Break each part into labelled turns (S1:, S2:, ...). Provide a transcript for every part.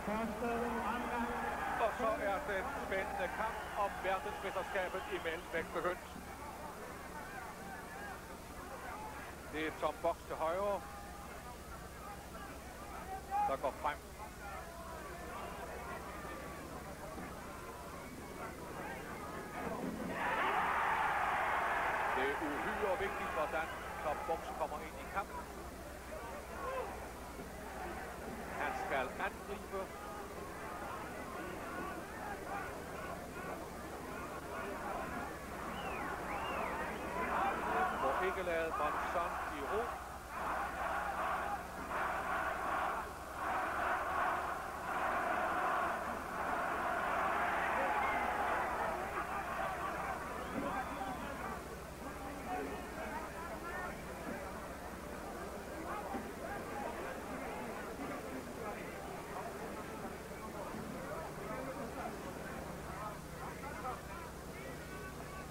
S1: Og så er den spændende kamp om verdensmesterskabet i mellemvægt begyndt. Det er Tom Box til højre, der går frem. Det er uhyre vigtigt, hvordan Tom Box kommer ind i kampen. Han skal angribe. Må ikke lade Monzon i ro.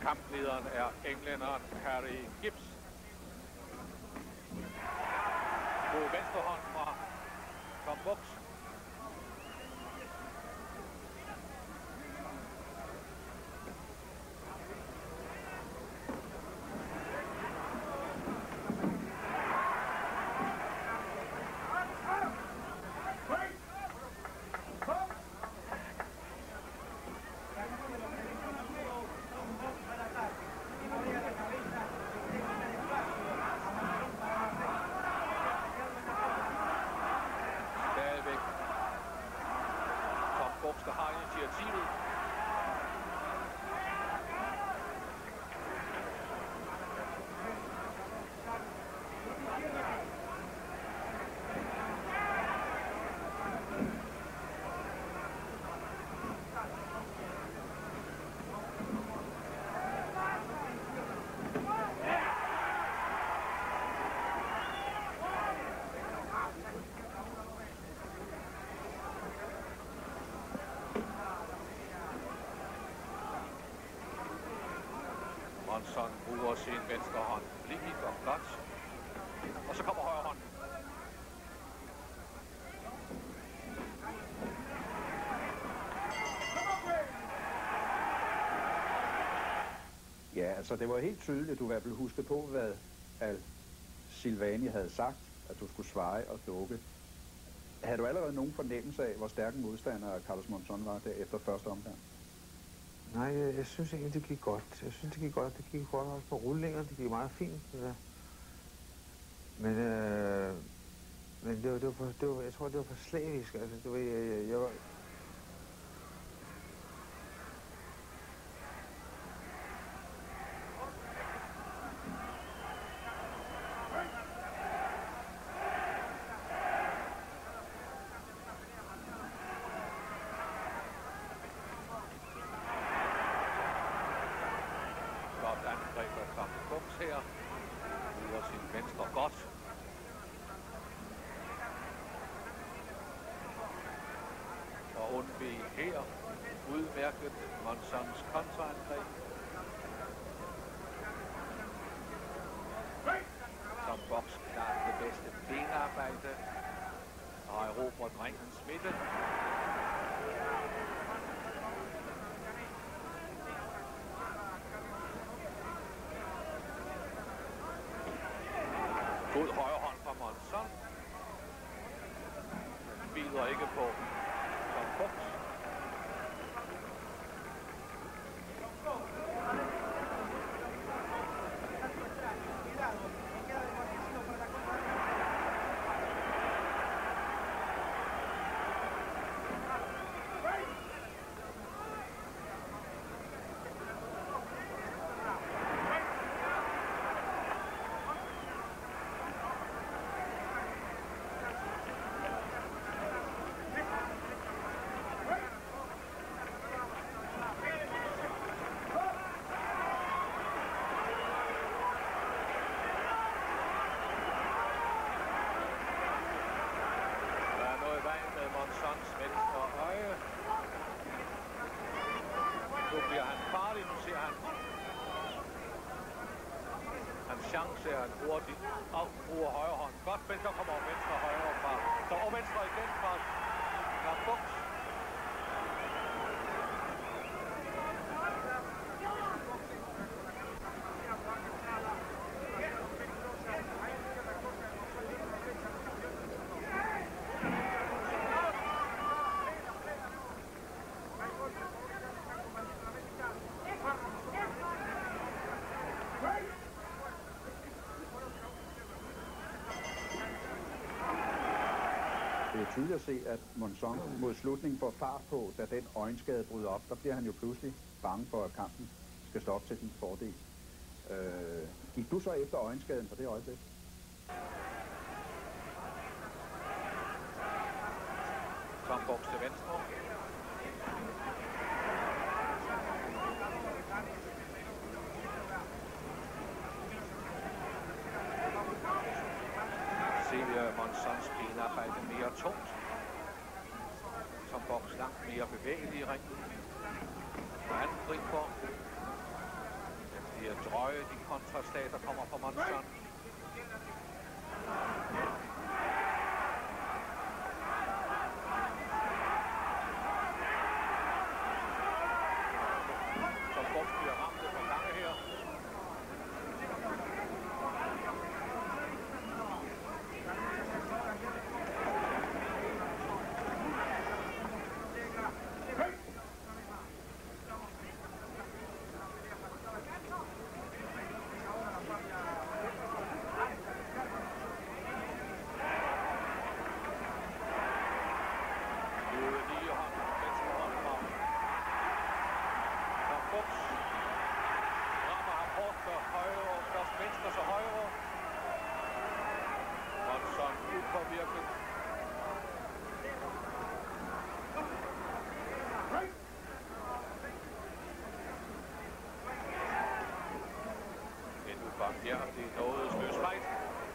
S1: Kamplederen er englænderen Harry Gibbs. På venstre hånd fra Tom Box. Der har initiativet. Monzon bruger sin venstre hånd flittigt og flot. Og så kommer højre hånd.
S2: Ja, altså det var helt tydeligt, at du i hvert fald huske på, hvad Al-Silvani havde sagt, at du skulle svare og dukke. Havde du allerede nogen fornemmelse af, hvor stærk en modstander Carlos Monzon var der efter første omgang?
S3: Nej, jeg synes egentlig, det gik godt. Jeg synes, det gik godt. Det gik godt også på rullinger. Det gik meget fint. Ja. Men jeg tror, det var for slavisk. Altså, det var, jeg var...
S1: Her bruger sin venstre godt. Og undvig her udmærket Monzons kontraangreb. Tom Box klarer det bedste benarbejde og har erobret drengens midte. God højre hånd fra Monzon. Bider ikke på Tom Box. Monzons venstre øje. Nu bliver han farlig, nu ser han. Hans chance er en hurtig bruger højre hånd. Godt, men så kommer venstre højre fra. Så og venstre igen fra Box.
S2: det er tydeligt at se, at Monzon mod slutningen får fart på, da den øjenskade bryder op. Der bliver han jo pludselig bange for, at kampen skal stoppe til din fordel. Gik du så efter øjenskaden på det øjeblik?
S1: Tom Bogs til venstre. Ser Monzons benarbejde mere tungt. Tom Bogs langt mere bevægelig i ringen. Og han griber. Det bliver drøje, de kontraslag, der kommer fra Monzon. Tom Bogs bliver ramt et par gange her. Ja, det er noget sløsfight.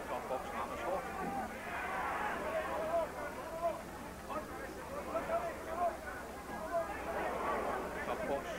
S1: Tom Bogs rammer hårdt. Tom Bogs.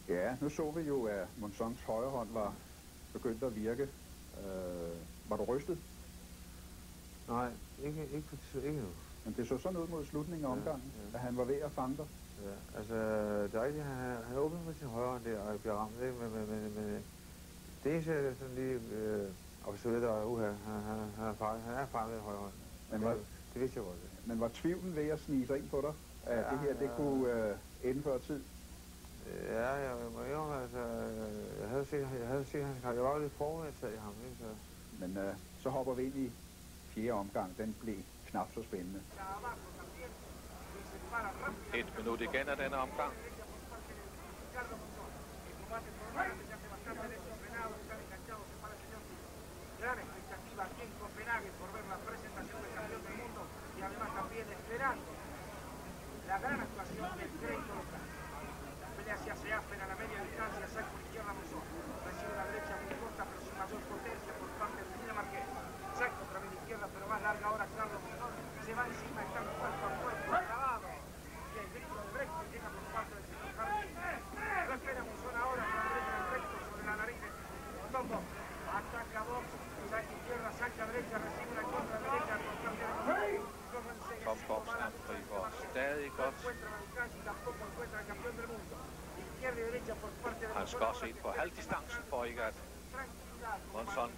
S2: Ja, nu så vi jo, at Monzons højre hånd var begyndt at virke. Var du rystet?
S3: Nej, ikke nu.
S2: Men det så sådan ud mod slutningen af omgangen, at han var ved at fange dig.
S3: Ja, altså, det er rigtigt, han åbner med sin højre hånd der og bliver ramt, ikke? Men det eneste er sådan lige observeret, at han er farlig med den højre hånd. Men det vidste jeg godt.
S2: Men var tvivlen ved at snige sig ind på dig, at det her, det kunne ende før tid?
S3: Ja, jeg må indrømme, altså, jeg havde set hans kamp. Jeg var jo lidt forudtaget i ham, ikke? Så.
S2: Men så hopper vi ind i fjerde omgang. Den blev knap så spændende.
S1: 1 minut igen af denne omgang.
S4: La gran actuación del crédito local. Pelea hacia Seafen a la media distancia, saca por izquierda Monzón. Recibe la derecha muy corta pero sin mayor potencia por parte de Lina Marqués. Saca otra vez de izquierda pero más larga ahora Carlos Monzón. Se va encima, están cuerpo a cuerpo, acabado. Y el grito del recto llega por parte del señor Jardín. Lo espera Monzón ahora con la derecha del recto sobre la nariz de Tom Bogs. Ataca Bogs, saca izquierda, saca derecha, recibe una contra derecha por parte de Monzón.
S1: Tom Bogs angriber stadig godt. Han skal også ind på halvdistancen for ikke at Monzons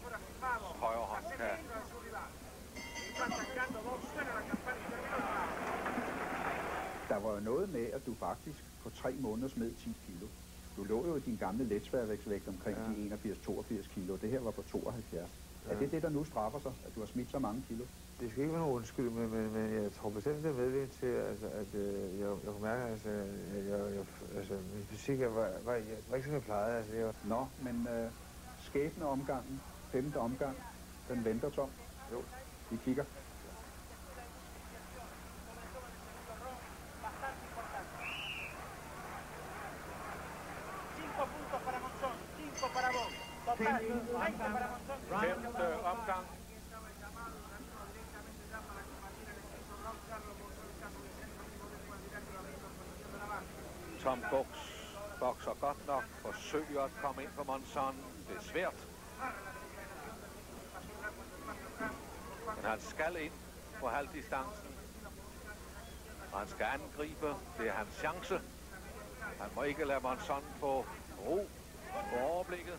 S1: højre hånd kan.
S2: Der var jo noget med, at du faktisk på 3 måneder smed 10 kilo. Du lå jo i din gamle letsværvægtsvægt omkring de 81-82 kilo. Det her var på 72. Ja. Er det det, der nu straffer sig, at du har smidt så mange kilo?
S3: Det skal ikke være nogen undskyld, men jeg tror bestemt, det er medvirket til, altså, at jeg kunne mærke, altså, min fysik var ikke som jeg plejede. Altså,
S2: Nå, men skæbne omgangen, 5. omgang, den venter, Tom. Jo, vi kigger.
S1: Femte omgang. Tom Buchs bokser godt nok, forsøger at komme ind på Monzon. Det er svært. Men han skal ind på halvdistancen. Og han skal angribe. Det er hans chance. Han må ikke lade Monzon få ro på overblikket.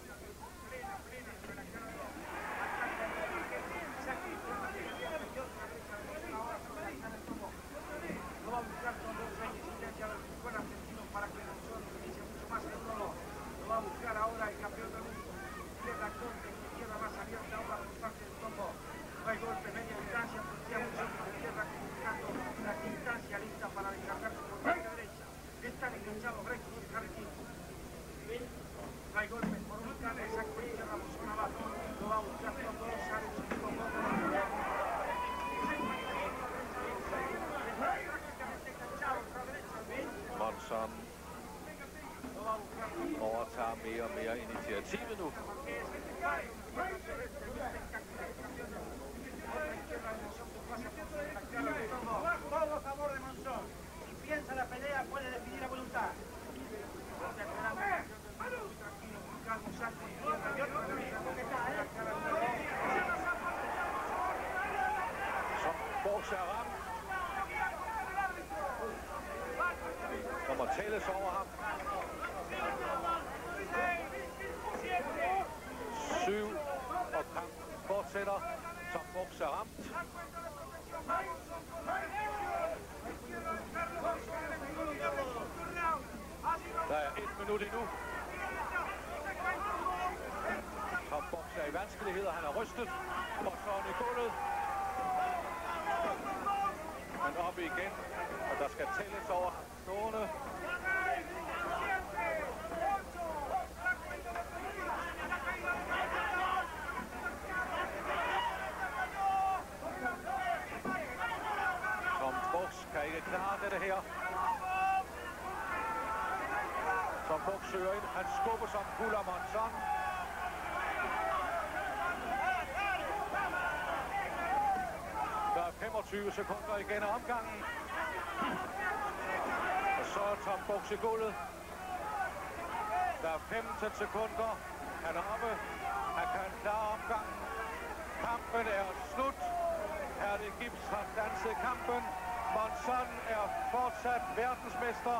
S1: Monzon overtager mere og mere initiativet nu. Som Buchs er ramt. Der må tælles over ham. 7, og kampen fortsætter. Tom Buchs er ramt. Der er 1 minut endnu. Tom Buchs er i vanskeligheder. Han er rystet. Og så er han i gulvet. Men op igen. Og der skal tælles over stående. Tom Buchs kan ikke klare dette her. Tom Buchs søger ind. Han skubber som puller Monzon. Der er 25 sekunder igen af omgangen. Og så er Tom Buchs i gulvet. Der er 15 sekunder. Han er oppe. Han kan klare omgangen. Kampen er slut. Herlig Gibbs har danset kampen. Monzon er fortsat verdensmester.